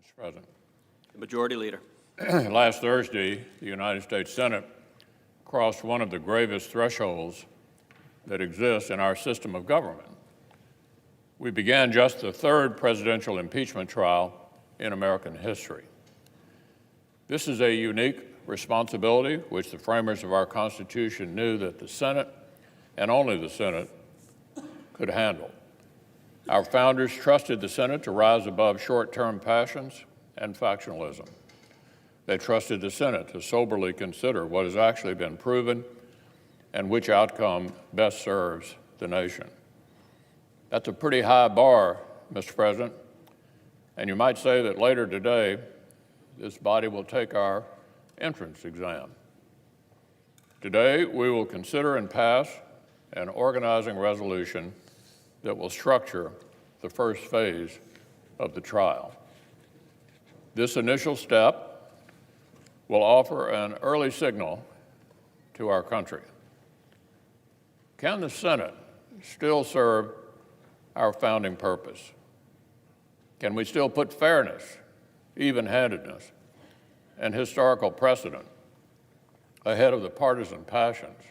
Mr. President. The Majority Leader. Last Thursday, the United States Senate crossed one of the gravest thresholds that exists in our system of government. We began just the third presidential impeachment trial in American history. This is a unique responsibility which the framers of our Constitution knew that the Senate, and only the Senate, could handle. Our founders trusted the Senate to rise above short-term passions and factionalism. They trusted the Senate to soberly consider what has actually been proven and which outcome best serves the nation. That's a pretty high bar, Mr. President, and you might say that later today, this body will take our entrance exam. Today, we will consider and pass an organizing resolution that will structure the first phase of the trial. This initial step will offer an early signal to our country. Can the Senate still serve our founding purpose? Can we still put fairness, even-handedness, and historical precedent ahead of the partisan passions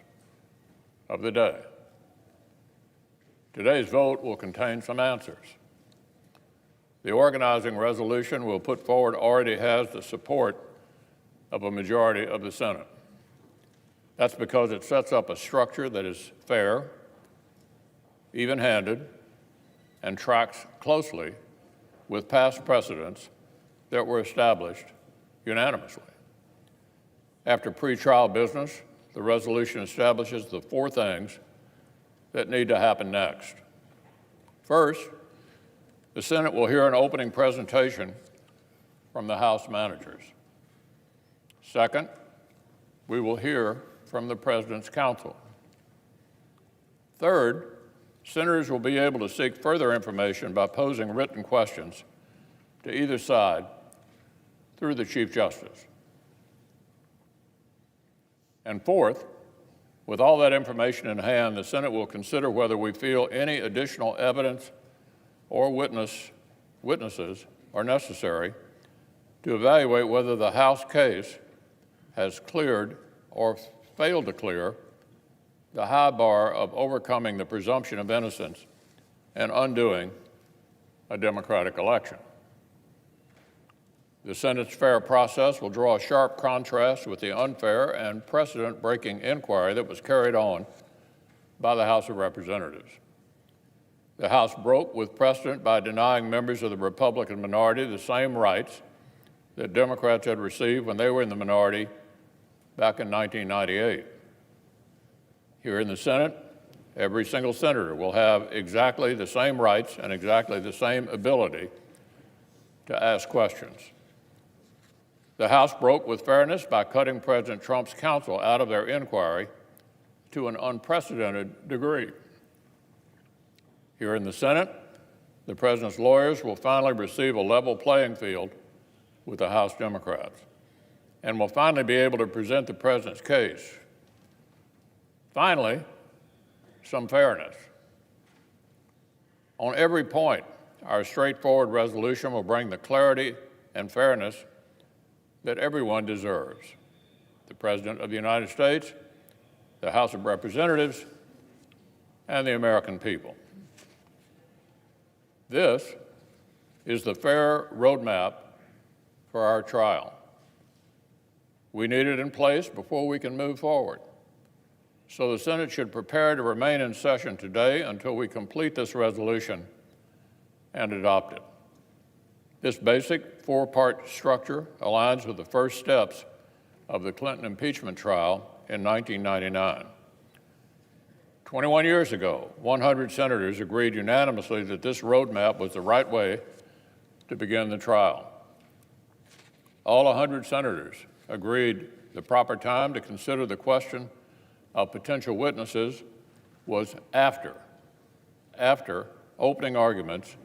of the day? Today's vote will contain some answers. The organizing resolution we'll put forward already has the support of a majority of the Senate. That's because it sets up a structure that is fair, even-handed, and tracks closely with past precedents that were established unanimously. After pretrial business, the resolution establishes the four things that need to happen next. First, the Senate will hear an opening presentation from the House managers. Second, we will hear from the President's counsel. Third, senators will be able to seek further information by posing written questions to either side through the Chief Justice. And fourth, with all that information in hand, the Senate will consider whether we feel any additional evidence or witnesses are necessary to evaluate whether the House case has cleared or failed to clear the high bar of overcoming the presumption of innocence and undoing a democratic election. The Senate's fair process will draw a sharp contrast with the unfair and precedent-breaking inquiry that was carried on by the House of Representatives. The House broke with precedent by denying members of the Republican minority the same rights that Democrats had received when they were in the minority back in 1998. Here in the Senate, every single senator will have exactly the same rights and exactly the same ability to ask questions. The House broke with fairness by cutting President Trump's counsel out of their inquiry to an unprecedented degree. Here in the Senate, the President's lawyers will finally receive a level playing field with the House Democrats and will finally be able to present the President's case. Finally, some fairness. On every point, our straightforward resolution will bring the clarity and fairness that everyone deserves: the President of the United States, the House of Representatives, and the American people. This is the fair roadmap for our trial. We need it in place before we can move forward. So the Senate should prepare to remain in session today until we complete this resolution and adopt it. This basic four-part structure aligns with the first steps of the Clinton impeachment trial in 1999. 21 years ago, 100 senators agreed unanimously that this roadmap was the right way to begin the trial. All 100 senators agreed the proper time to consider the question of potential witnesses was after opening arguments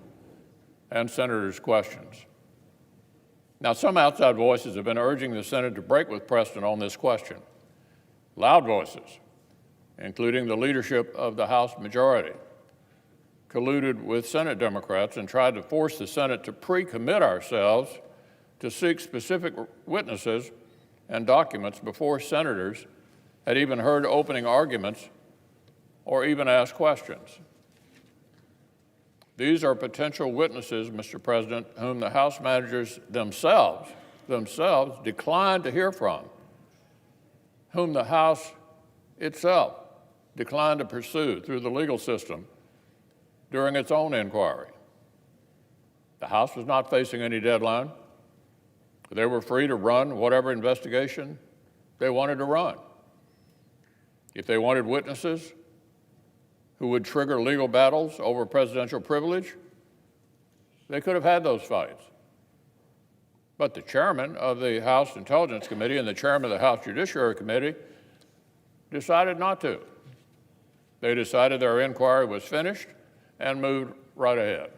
and senators' questions. Now, some outside voices have been urging the Senate to break with precedent on this question. Loud voices, including the leadership of the House majority, colluded with Senate Democrats and tried to force the Senate to pre-commit ourselves to seek specific witnesses and documents before senators had even heard opening arguments or even asked questions. These are potential witnesses, Mr. President, whom the House managers themselves declined to hear from, whom the House itself declined to pursue through the legal system during its own inquiry. The House was not facing any deadline. They were free to run whatever investigation they wanted to run. If they wanted witnesses who would trigger legal battles over presidential privilege, they could have had those fights. But the chairman of the House Intelligence Committee and the chairman of the House Judiciary Committee decided not to. They decided their inquiry was finished and moved right ahead.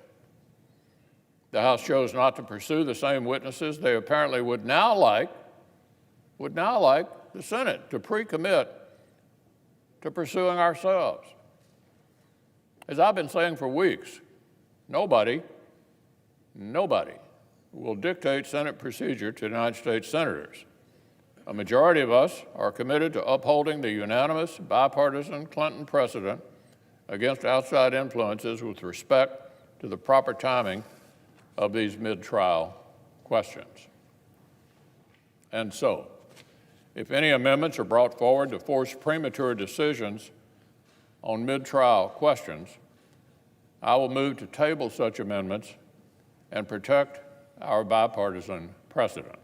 The House chose not to pursue the same witnesses they apparently would now like the Senate to pre-commit to pursuing ourselves. As I've been saying for weeks, nobody will dictate Senate procedure to United States senators. A majority of us are committed to upholding the unanimous, bipartisan Clinton precedent against outside influences with respect to the proper timing of these mid-trial questions. And so, if any amendments are brought forward to force premature decisions on mid-trial questions, I will move to table such amendments and protect our bipartisan precedent.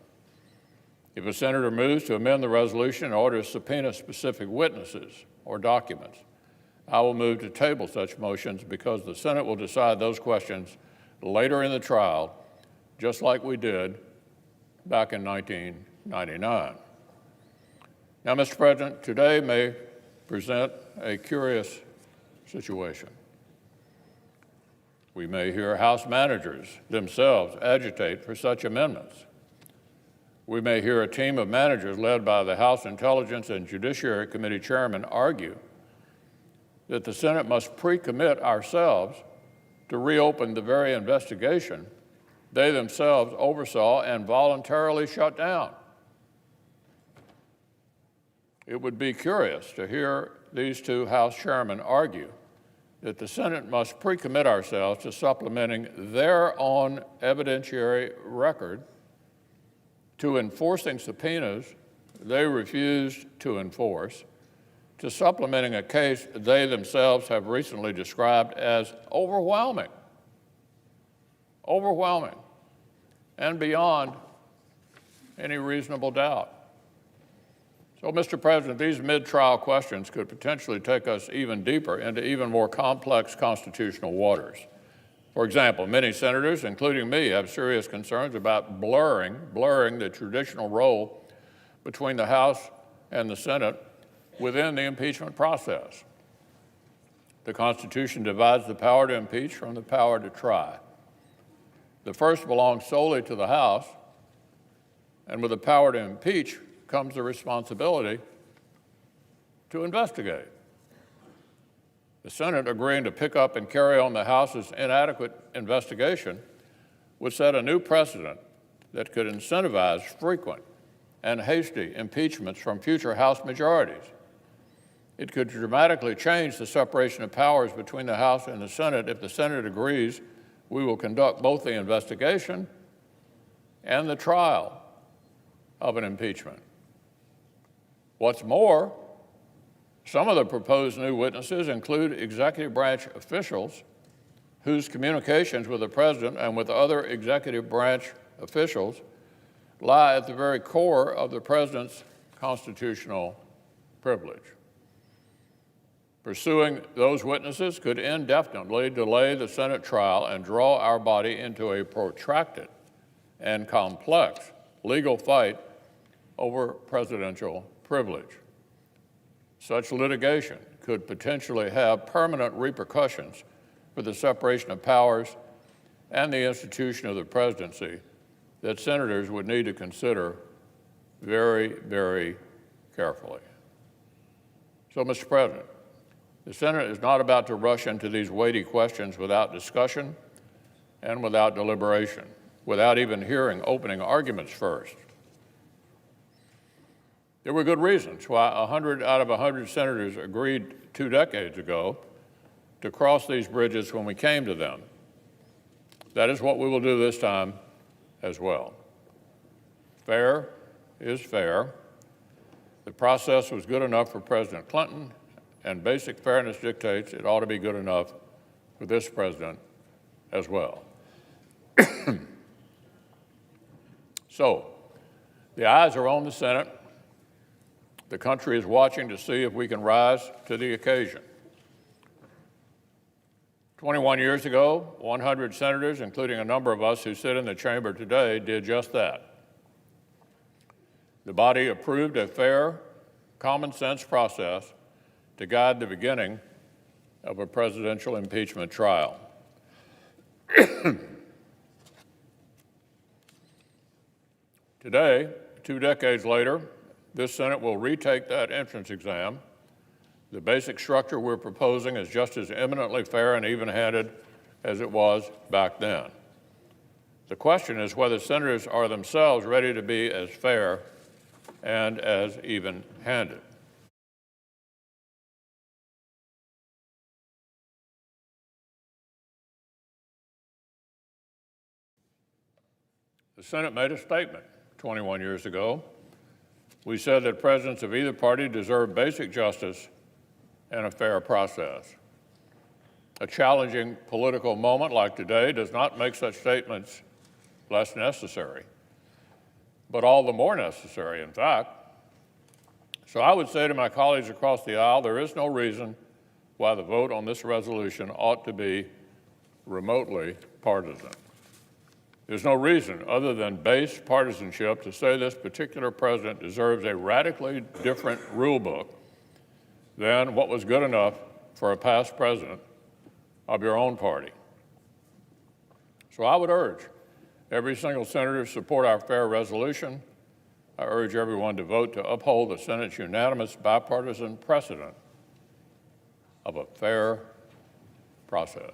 If a senator moves to amend the resolution in order to subpoena specific witnesses or documents, I will move to table such motions because the Senate will decide those questions later in the trial, just like we did back in 1999. Now, Mr. President, today may present a curious situation. We may hear House managers themselves agitate for such amendments. We may hear a team of managers led by the House Intelligence and Judiciary Committee chairman argue that the Senate must pre-commit ourselves to reopen the very investigation they themselves oversaw and voluntarily shut down. It would be curious to hear these two House chairmen argue that the Senate must pre-commit ourselves to supplementing their own evidentiary record to enforcing subpoenas they refused to enforce, to supplementing a case they themselves have recently described as overwhelming, and beyond any reasonable doubt. So, Mr. President, these mid-trial questions could potentially take us even deeper into even more complex constitutional waters. For example, many senators, including me, have serious concerns about blurring the traditional role between the House and the Senate within the impeachment process. The Constitution divides the power to impeach from the power to try. The first belongs solely to the House, and with the power to impeach comes the responsibility to investigate. The Senate agreeing to pick up and carry on the House's inadequate investigation would set a new precedent that could incentivize frequent and hasty impeachments from future House majorities. It could dramatically change the separation of powers between the House and the Senate if the Senate agrees we will conduct both the investigation and the trial of an impeachment. What's more, some of the proposed new witnesses include executive branch officials whose communications with the President and with other executive branch officials lie at the very core of the President's constitutional privilege. Pursuing those witnesses could indefinitely delay the Senate trial and draw our body into a protracted and complex legal fight over presidential privilege. Such litigation could potentially have permanent repercussions for the separation of powers and the institution of the presidency that senators would need to consider very, very carefully. So, Mr. President, the Senate is not about to rush into these weighty questions without discussion and without deliberation. without even hearing opening arguments first. There were good reasons why 100 out of 100 senators agreed 2 decades ago to cross these bridges when we came to them. That is what we will do this time as well. Fair is fair. The process was good enough for President Clinton, and basic fairness dictates it ought to be good enough for this president as well. So, the eyes are on the Senate. The country is watching to see if we can rise to the occasion. 21 years ago, 100 senators, including a number of us who sit in the chamber today, did just that. The body approved a fair, common-sense process to guide the beginning of a presidential impeachment trial. Today, 2 decades later, this Senate will retake that entrance exam. The basic structure we're proposing is just as eminently fair and even-handed as it was back then. The question is whether senators are themselves ready to be as fair and as even-handed. The Senate made a statement 21 years ago. We said that presidents of either party deserve basic justice and a fair process. A challenging political moment like today does not make such statements less necessary, but all the more necessary, in fact. So I would say to my colleagues across the aisle, there is no reason why the vote on this resolution ought to be remotely partisan. There's no reason other than base partisanship to say this particular president deserves a radically different rule book than what was good enough for a past president of your own party. So I would urge every single senator to support our fair resolution. I urge everyone to vote to uphold the Senate's unanimous bipartisan precedent of a fair process.